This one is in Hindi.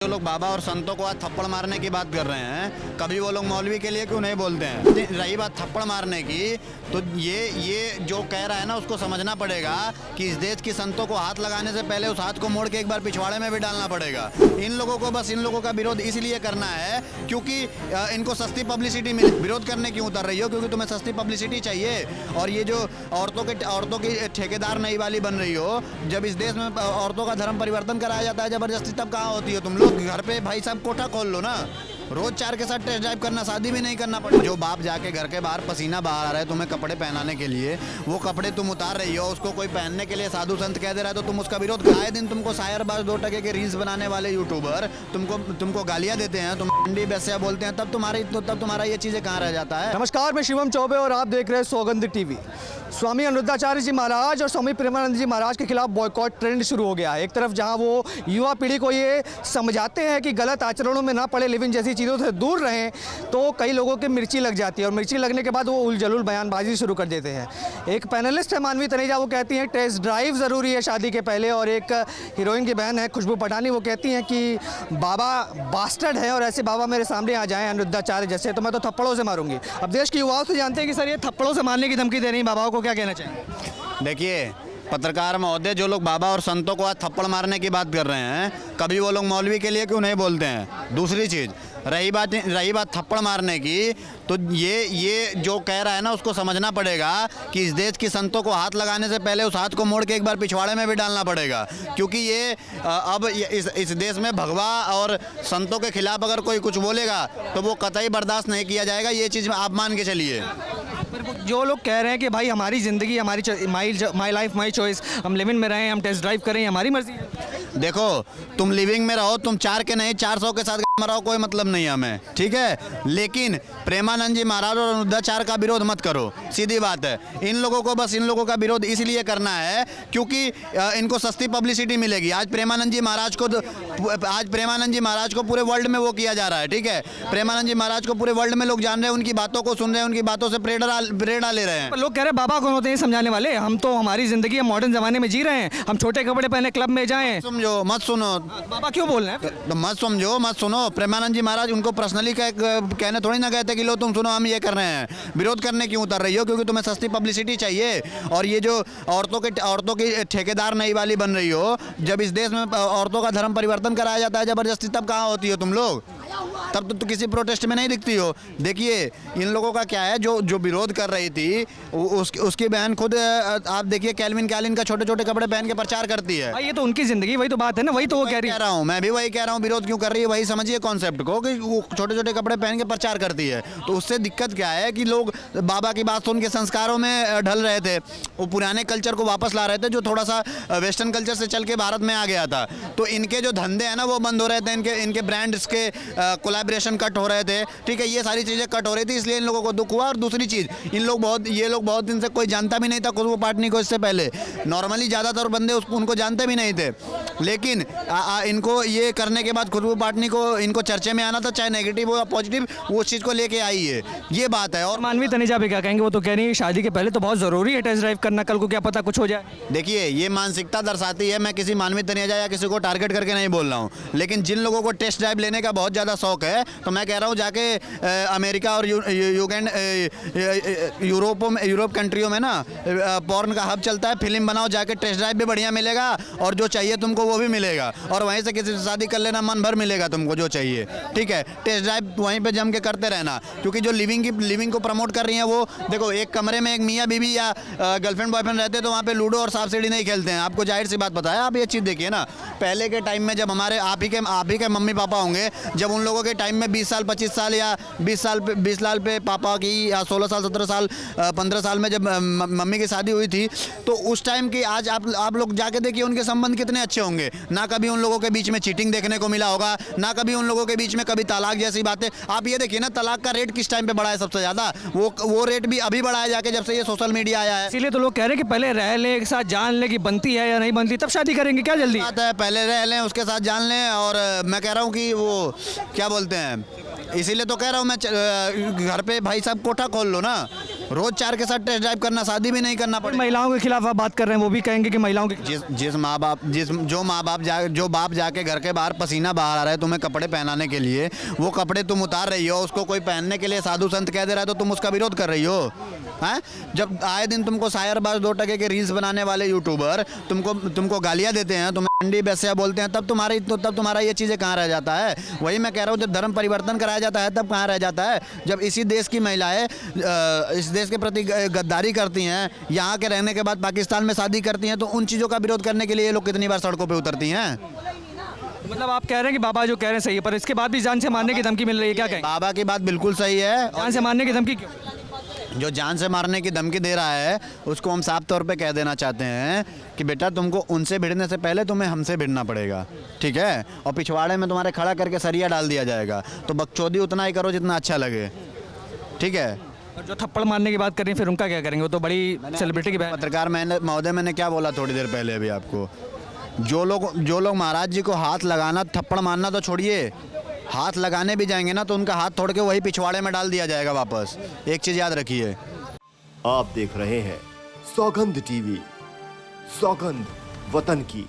जो लोग बाबा और संतों को आज थप्पड़ मारने की बात कर रहे हैं, कभी वो लोग मौलवी के लिए क्यों नहीं बोलते हैं? रही बात थप्पड़ मारने की, तो ये जो कह रहा है ना, उसको समझना पड़ेगा कि इस देश की संतों को हाथ लगाने से पहले उस हाथ को मोड़ के एक बार पिछवाड़े में भी डालना पड़ेगा। इन लोगों को बस इन लोगों का विरोध इसलिए करना है क्योंकि इनको सस्ती पब्लिसिटी मिले। विरोध करने क्यों उतर रही हो? क्योंकि तुम्हें सस्ती पब्लिसिटी चाहिए। और ये जो औरतों की ठेकेदार नई वाली बन रही हो, जब इस देश में औरतों का धर्म परिवर्तन कराया जाता है जबरदस्ती, तब कहाँ होती हो तुम लोग? घर पे भाई साहब कोठा खोल लो ना, रोज 4 के साथ टेस्ट ड्राइव करना, शादी भी नहीं करना पड़े। जो बाप जाके घर के बाहर पसीना बाहर आ रहा है तुम्हें कपड़े पहनाने के लिए, वो कपड़े तुम उतार रही हो, उसको कोई पहनने के लिए साधु संत कह दे रहा है तो तुम उसका विरोध कर। आए दिन तुमको शायरबाज 2 टके के रील्स बनाने वाले यूट्यूबर तुमको गालियां देते हैं, तुम अंडी बैसिया बोलते हैं, तब तुम्हारा ये चीजें कहाँ रह जाता है? नमस्कार, मैं शिवम चौबे और आप देख रहे हैं सौगंध टीवी। स्वामी अनिरुद्धाचार्य जी महाराज और स्वामी प्रेमानंद जी महाराज के खिलाफ बॉयकॉट ट्रेंड शुरू हो गया है। एक तरफ जहां वो युवा पीढ़ी को ये समझाते हैं कि गलत आचरणों में ना पड़े, लिविंग जैसी चीज़ों से दूर रहें, तो कई लोगों की मिर्ची लग जाती है और मिर्ची लगने के बाद वो उलझुल बयानबाजी शुरू कर देते हैं। एक पैनलिस्ट है मानवी तनेजा, वो कहती हैं टेस्ट ड्राइव ज़रूरी है शादी के पहले, और एक हीरोइन की बहन है खुशबू पठानी, वो कहती हैं कि बाबा बास्टर्ड है और ऐसे बाबा मेरे सामने आ जाएं अनिरुद्धाचार्य जैसे तो मैं तो थप्पड़ों से मारूंगी। अब देश के युवाओं से जानते हैं कि सर ये थप्पड़ों से मारने की धमकी दे रही बाबाओं को, क्या कहना चाहिए? देखिए पत्रकार महोदय, जो लोग बाबा और संतों को आज थप्पड़ मारने की बात कर रहे हैं, कभी वो लोग मौलवी के लिए क्यों नहीं बोलते हैं? दूसरी चीज़, रही बात थप्पड़ मारने की, तो ये जो कह रहा है ना, उसको समझना पड़ेगा कि इस देश की संतों को हाथ लगाने से पहले उस हाथ को मोड़ के एक बार पिछवाड़े में भी डालना पड़ेगा। क्योंकि ये अब इस देश में भगवा और संतों के खिलाफ अगर कोई कुछ बोलेगा तो वो कतई बर्दाश्त नहीं किया जाएगा। ये चीज़ आप मान के चलिए। जो लोग कह रहे हैं कि भाई हमारी ज़िंदगी, हमारी माई लाइफ माई चॉइस, हम लिविंग में रहें, हम टेस्ट ड्राइव करें, हमारी मर्जी है। देखो, तुम लिविंग में रहो, तुम 4 के नहीं 400 के साथ मराओ, कोई मतलब नहीं है हमें, ठीक है? लेकिन प्रेमानंद जी महाराज और अनिरुद्धाचार्य का विरोध मत करो, सीधी बात है। इन लोगों का विरोध इसलिए करना है क्योंकि इनको सस्ती पब्लिसिटी मिलेगी। आज प्रेमानंद जी महाराज को पूरे वर्ल्ड में वो किया जा रहा है, ठीक है? प्रेमानंद जी महाराज को पूरे वर्ल्ड में लोग जान रहे हैं, उनकी बातों को सुन रहे हैं, उनकी बातों से प्रेरणा ले रहे हैं। लोग कह रहे हैं बाबा कौन होते हैं समझाने वाले? हम तो हमारी ज़िंदगी हम मॉडर्न ज़माने में जी रहे हैं, हम छोटे कपड़े पहने क्लब में जाएं। समझो मत सुनो, बाबा क्यों बोल रहे हैं? तो मत समझो मत सुनो। प्रेमानंद जी महाराज उनको पर्सनली कहने थोड़ी ना कहते कि लो तुम सुनो हम ये कर रहे हैं। विरोध करने क्यों उतर रही हो? क्योंकि तुम्हें सस्ती पब्लिसिटी चाहिए। और ये जो औरतों की ठेकेदार नई वाली बन रही हो, जब इस देश में औरतों का धर्म परिवर्तन कराया जाता है जबरदस्ती, तब कहाँ होती हो तुम लोग? तब तो किसी प्रोटेस्ट में नहीं दिखती हो। देखिए इन लोगों का क्या है, जो विरोध कर रही थी उसकी बहन खुद आप देखिए कैल्विन क्लाइन का छोटे छोटे कपड़े पहन के प्रचार करती है। ये तो उनकी जिंदगी, वही तो बात है ना, वही तो वो कह रहा हूँ। मैं भी वही कह रहा हूँ, विरोध क्यों कर रही है वही समझिए कॉन्सेप्ट को, कि वो छोटे छोटे कपड़े पहन के प्रचार करती है। तो उससे दिक्कत क्या है कि लोग बाबा की बात सुन के संस्कारों में ढल रहे थे, वो पुराने कल्चर को वापस ला रहे थे जो थोड़ा सा वेस्टर्न कल्चर से चल के भारत में आ गया था। तो इनके जो धंधे हैं ना वो बंद हो रहे थे, इनके ब्रांड्स के कोलैबोरेशन कट हो रहे थे, ठीक है? ये सारी चीज़ें कट हो रही थी, इसलिए इन लोगों को दुख हुआ। और दूसरी चीज़, ये लोग बहुत दिन से कोई जानता भी नहीं था खुशबू पठानी को। इससे पहले नॉर्मली ज़्यादातर बंदे उनको जानते भी नहीं थे, लेकिन इनको ये करने के बाद खुशबू पठानी को इनको चर्चे में आना था, चाहे नेगेटिव हो या पॉजिटिव, वो चीज़ को लेके आई है, ये बात है। और मानवी तनेजा भी क्या कहेंगे? वो तो कह रही है शादी के पहले तो बहुत ज़रूरी है टेस्ट ड्राइव करना, कल को क्या पता कुछ हो जाए। देखिए ये मानसिकता दर्शाती है, मैं किसी मानवी तनेजा या किसी को टारगेट करके नहीं बोल रहा हूँ, लेकिन जिन लोगों को टेस्ट ड्राइव लेने का बहुत ज़्यादा शौक है, तो मैं कह रहा हूँ जाके अमेरिका और यूरोप कंट्रियों में ना पॉर्न का हब चलता है, फिल्म बनाओ, जाके टेस्ट ड्राइव भी बढ़िया मिलेगा और जो चाहिए तुमको वो भी मिलेगा, और वहीं से किसी से शादी कर लेना, मन भर मिलेगा तुमको जो चाहिए, ठीक है? टेस्ट ड्राइव वहीं पे जम के करते रहना, क्योंकि जो लिविंग को प्रमोट कर रही हैं वो देखो, एक कमरे में एक मियाँ बीवी या गर्लफ्रेंड बॉयफ्रेंड रहते तो वहाँ पे लूडो और सांप सीढ़ी नहीं खेलते हैं। आपको जाहिर सी बात पता है। आप ये चीज़ देखिए ना, पहले के टाइम में जब हमारे आप ही के मम्मी पापा होंगे, जब उन लोगों के टाइम में 20 साल 25 साल या 20 साल पे पापा की, या 16 साल 17 साल 15 साल में जब मम्मी की शादी हुई थी, तो उस टाइम की आज आप लोग जाके देखिए उनके संबंध कितने अच्छे होंगे। ना कभी उन लोगों के बीच में चीटिंग देखने को मिला होगा, ना कभी उन लोगों के बीच में कभी तलाक जैसी बातें। आप ये देखिए ना, तलाक का रेट किस टाइम पे बढ़ा है सबसे ज़्यादा? वो रेट भी अभी बढ़ा है जाके, जब से ये सोशल मीडिया आया है। इसीलिए तो लोग कह रहे हैं कि पहले रह लें, एक साथ जान लें कि बनती है या नहीं बनती, तब शादी करेंगे, क्या जल्दी बात है? पहले रह लें, उसके साथ जान लें। और मैं कह रहा हूँ कि वो क्या बोलते हैं, इसीलिए तो कह रहा हूँ मैं, घर पे भाई साहब कोठा खोल लो ना, रोज 4 के साथ टेस्ट ड्राइव करना, शादी भी नहीं करना पड़ेगा। महिलाओं के खिलाफ आप बात कर रहे हैं, वो भी कहेंगे कि महिलाओं के जिस माँ बाप जो बाप जाके घर के बाहर पसीना बाहर आ रहा है तुम्हें कपड़े पहनाने के लिए, वो कपड़े तुम उतार रही हो, उसको कोई पहनने के लिए साधु संत कह दे रहा है तो तुम उसका विरोध कर रही हो हैं? जब आए दिन तुमको शायरबाज 2 टके के रील्स बनाने वाले यूट्यूबर तुमको गालियां देते हैं, तुम्हें अंडी बैसिया बोलते हैं, तब तुम्हारा ये चीज़ें कहाँ रह जाता है? वही मैं कह रहा हूँ, जब धर्म परिवर्तन कराया जाता है तब कहाँ रह जाता है? जब इसी देश की महिलाएं इस देश के प्रति गद्दारी करती हैं, यहाँ के रहने के बाद पाकिस्तान में शादी करती हैं, तो उन चीज़ों का विरोध करने के लिए ये लोग कितनी बार सड़कों पर उतरती हैं। मतलब आप कह रहे हैं कि बाबा जो कह रहे हैं सही है, पर इसके बाद भी जान से मारने की धमकी मिल रही है, क्या कहेंगे? बाबा की बात बिल्कुल सही है। जान से मारने की धमकी क्यों? जो जान से मारने की धमकी दे रहा है उसको हम साफ तौर पे कह देना चाहते हैं कि बेटा तुमको उनसे भिड़ने से पहले तुम्हें हमसे भिड़ना पड़ेगा, ठीक है? और पिछवाड़े में तुम्हारे खड़ा करके सरिया डाल दिया जाएगा, तो बकचोदी उतना ही करो जितना अच्छा लगे, ठीक है? और जो थप्पड़ मारने की बात कर रही हैं, फिर उनका क्या करेंगे? वो तो बड़ी सेलिब्रिटी की बहन। पत्रकार महोदय मैंने क्या बोला थोड़ी देर पहले अभी आपको, जो लोग महाराज जी को हाथ लगाना, थप्पड़ मारना तो छोड़िए, हाथ लगाने भी जाएंगे ना तो उनका हाथ तोड़ के वही पिछवाड़े में डाल दिया जाएगा वापस। एक चीज़ याद रखिए। आप देख रहे हैं सौगंध टीवी, सौगंध वतन की।